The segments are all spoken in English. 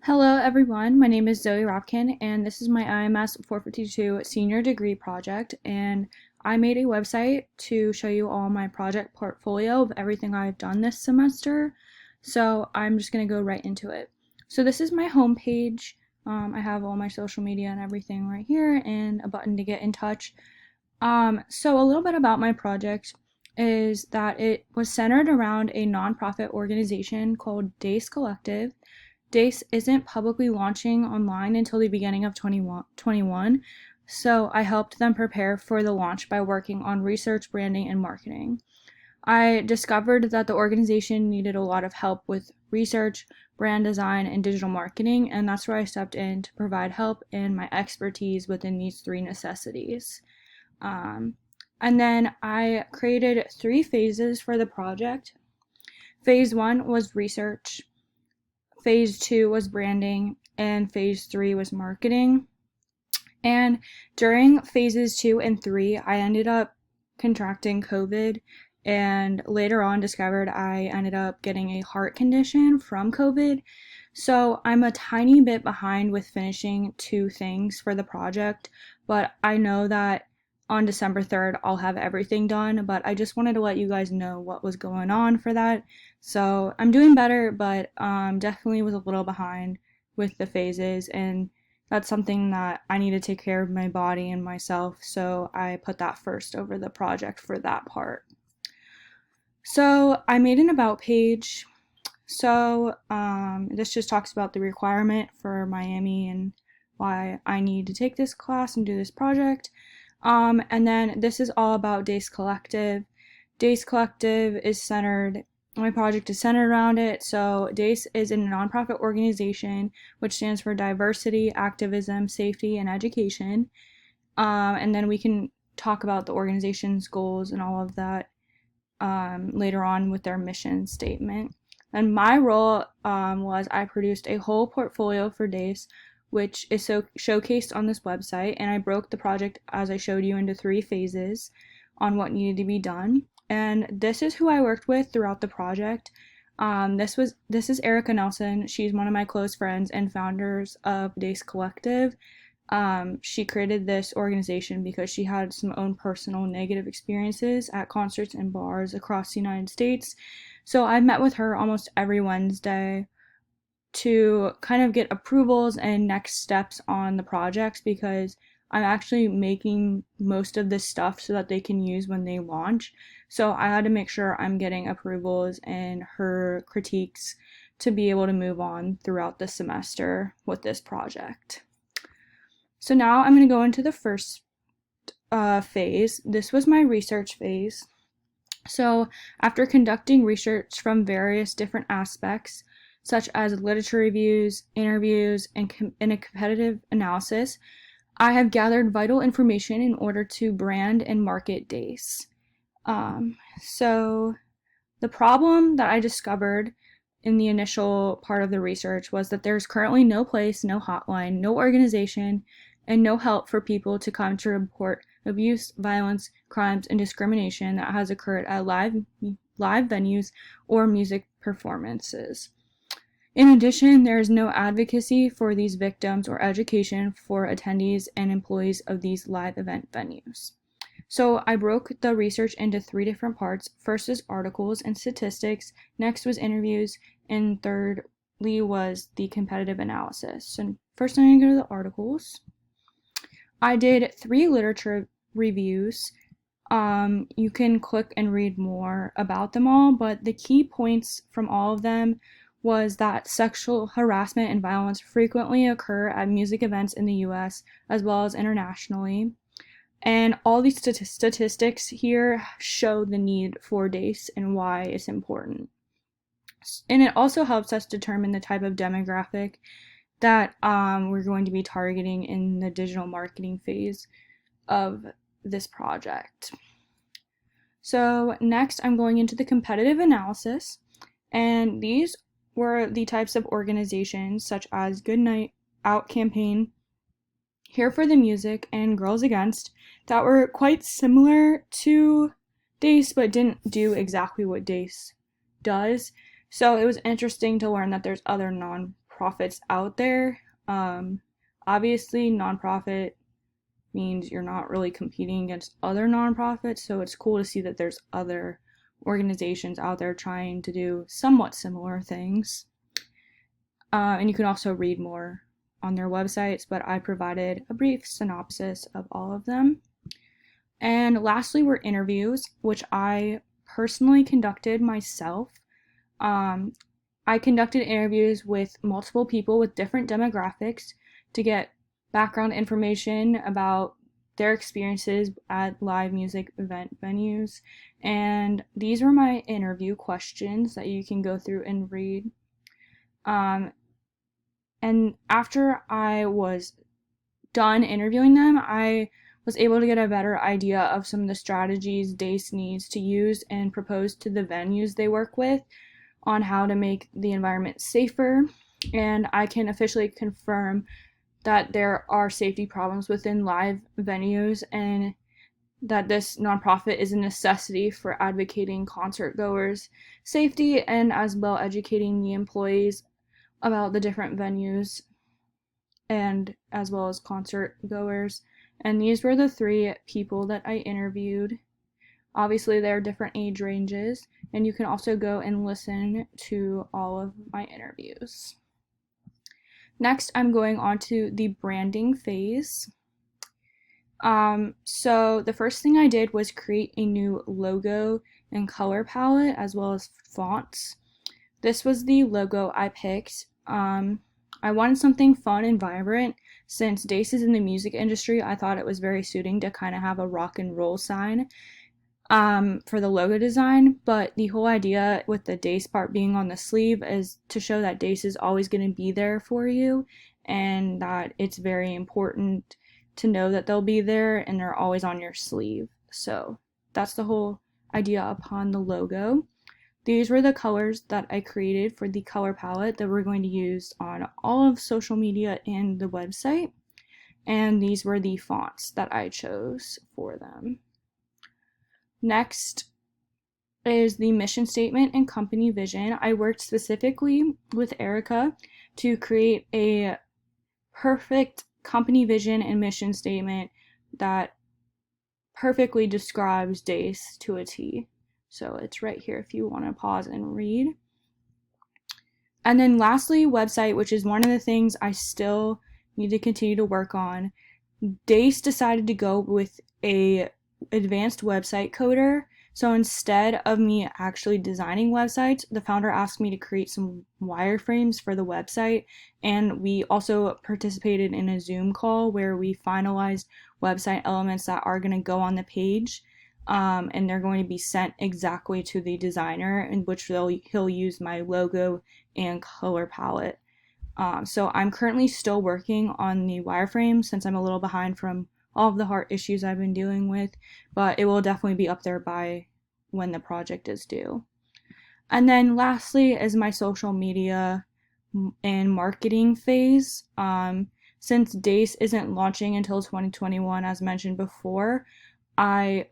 Hello everyone, my name is Zoe Robkin and this is my IMS 452 senior degree project, and I made a website to show you all my project portfolio of everything I've done this semester. So I'm just going to go right into it. So this is my homepage. I have all my social media and everything right here and a button to get in touch. So a little bit about my project is that it was centered around a nonprofit organization called DACE Collective. DACE isn't publicly launching online until the beginning of 2021, so I helped them prepare for the launch by working on research, branding, and marketing. I discovered that the organization needed a lot of help with research, brand design, and digital marketing, and that's where I stepped in to provide help and my expertise within these three necessities. Um, and then I created 3 phases for the project. Phase 1 was research. Phase 2 was branding, and phase 3 was marketing. And during phases 2 and 3, I ended up contracting COVID, and later on discovered I ended up getting a heart condition from COVID. So I'm a tiny bit behind with finishing 2 things for the project, but I know that on December 3rd I'll have everything done, but I just wanted to let you guys know what was going on for that. So I'm doing better, but definitely was a little behind with the phases, and that's something that I need to take care of my body and myself, so I put that first over the project for that part. So I made an about page. So this just talks about the requirement for Miami and why I need to take this class and do this project. And then this is all about DACE Collective. DACE Collective is centered, my project is centered around it. So DACE is a nonprofit organization which stands for Diversity, Activism, Safety, and Education. And then we can talk about the organization's goals and all of that later on with their mission statement. And my role was I produced a whole portfolio for DACE, which is showcased on this website, and I broke the project, as I showed you, into 3 phases on what needed to be done. And this is who I worked with throughout the project. This is Erica Nelson. She's one of my close friends and founders of DACE Collective. She created this organization because she had some own personal negative experiences at concerts and bars across the United States. So I've met with her almost every Wednesday to kind of get approvals and next steps on the projects, because I'm actually making most of this stuff so that they can use when they launch. So I had to make sure I'm getting approvals and her critiques to be able to move on throughout the semester with this project. So now I'm going to go into the first phase. This was my research phase. So after conducting research from various different aspects, such as literature reviews, interviews, and a competitive analysis, I have gathered vital information in order to brand and market DACE. So the problem that I discovered in the initial part of the research was that there's currently no place, no hotline, no organization, and no help for people to come to report abuse, violence, crimes, and discrimination that has occurred at live venues or music performances. In addition, there is no advocacy for these victims or education for attendees and employees of these live event venues. So I broke the research into 3 different parts. First is articles and statistics, next was interviews, and thirdly was the competitive analysis. So first I'm going to go to the articles. I did 3 literature reviews. You can click and read more about them all, but the key points from all of them was that sexual harassment and violence frequently occur at music events in the US as well as internationally. And all these statistics here show the need for DACE and why it's important. And it also helps us determine the type of demographic that we're going to be targeting in the digital marketing phase of this project. So next I'm going into the competitive analysis, and these were the types of organizations such as Good Night Out Campaign, Here for the Music, and Girls Against that were quite similar to DACE but didn't do exactly what DACE does. So it was interesting to learn that there's other nonprofits out there. Obviously, nonprofit means you're not really competing against other nonprofits, so it's cool to see that there's other organizations out there trying to do somewhat similar things. And you can also read more on their websites, but I provided a brief synopsis of all of them. And lastly were interviews, which I personally conducted myself. I conducted interviews with multiple people with different demographics to get background information about their experiences at live music event venues. And these were my interview questions that you can go through and read. And after I was done interviewing them, I was able to get a better idea of some of the strategies DACE needs to use and propose to the venues they work with on how to make the environment safer. And I can officially confirm that there are safety problems within live venues and that this nonprofit is a necessity for advocating concert goers' safety and as well educating the employees about the different venues and as well as concert goers. And these were the 3 people that I interviewed. Obviously, there are different age ranges, and you can also go and listen to all of my interviews. Next, I'm going on to the branding phase. So the first thing I did was create a new logo and color palette as well as fonts. This was the logo I picked. I wanted something fun and vibrant. Since DACE is in the music industry, I thought it was very suiting to kind of have a rock and roll sign for the logo design. But the whole idea with the DACE part being on the sleeve is to show that DACE is always going to be there for you and that it's very important to know that they'll be there and they're always on your sleeve. So that's the whole idea upon the logo. These were the colors that I created for the color palette that we're going to use on all of social media and the website. And these were the fonts that I chose for them. Next is the mission statement and company vision. I worked specifically with Erica to create a perfect company vision and mission statement that perfectly describes DACE to a T. So it's right here if you want to pause and read. And then lastly, website, which is one of the things I still need to continue to work on. DACE decided to go with a advanced website coder. So instead of me actually designing websites, the founder asked me to create some wireframes for the website. And we also participated in a Zoom call where we finalized website elements that are going to go on the page. And they're going to be sent exactly to the designer, in which he'll use my logo and color palette. So I'm currently still working on the wireframe since I'm a little behind from all of the heart issues I've been dealing with, but it will definitely be up there by when the project is due. And then lastly is my social media and marketing phase. Since DACE isn't launching until 2021, as mentioned before, I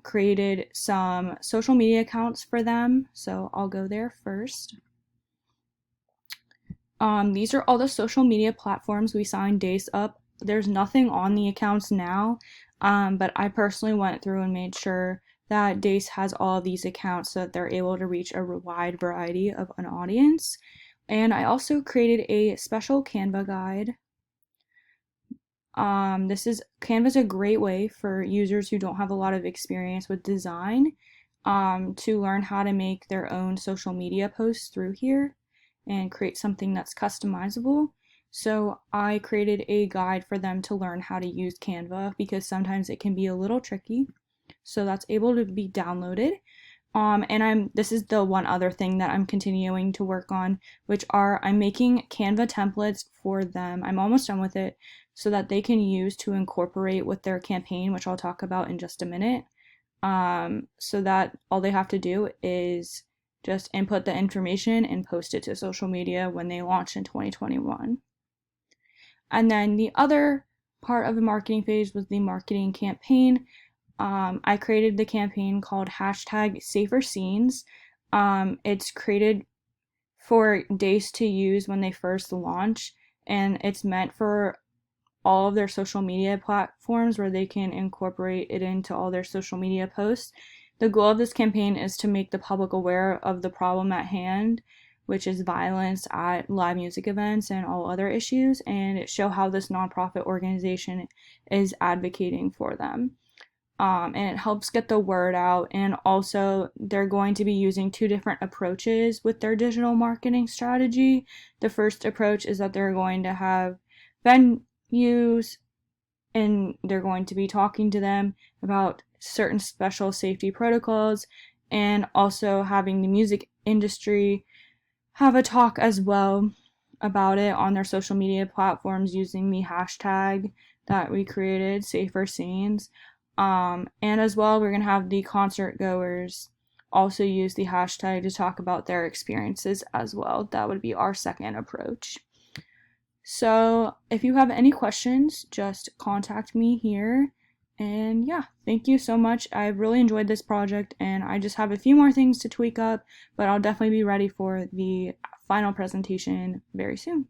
created some social media accounts for them, so I'll go there first. These are all the social media platforms we signed DACE up. There's nothing on the accounts now, but I personally went through and made sure that DACE has all of these accounts so that they're able to reach a wide variety of an audience. And I also created a special Canva guide. Canva's a great way for users who don't have a lot of experience with design to learn how to make their own social media posts through here and create something that's customizable. So I created a guide for them to learn how to use Canva because sometimes it can be a little tricky. So that's able to be downloaded. And this is the one other thing that I'm continuing to work on, which are I'm making Canva templates for them. I'm almost done with it so that they can use to incorporate with their campaign, which I'll talk about in just a minute. So that all they have to do is just input the information and post it to social media when they launch in 2021. And then the other part of the marketing phase was the marketing campaign. I created the campaign called #SaferScenes. It's created for days to use when they first launch, and it's meant for all of their social media platforms where they can incorporate it into all their social media posts. The goal of this campaign is to make the public aware of the problem at hand, which is violence at live music events and all other issues, and show how this nonprofit organization is advocating for them. And it helps get the word out. And also, they're going to be using two different approaches with their digital marketing strategy. The first approach is that they're going to have venues and they're going to be talking to them about certain special safety protocols, and also having the music industry have a talk as well about it on their social media platforms using the hashtag that we created, Safer Scenes. And as well, we're going to have the concert goers also use the hashtag to talk about their experiences as well. That would be our second approach. So if you have any questions, just contact me here. And yeah, thank you so much. I've really enjoyed this project, and I just have a few more things to tweak up, but I'll definitely be ready for the final presentation very soon.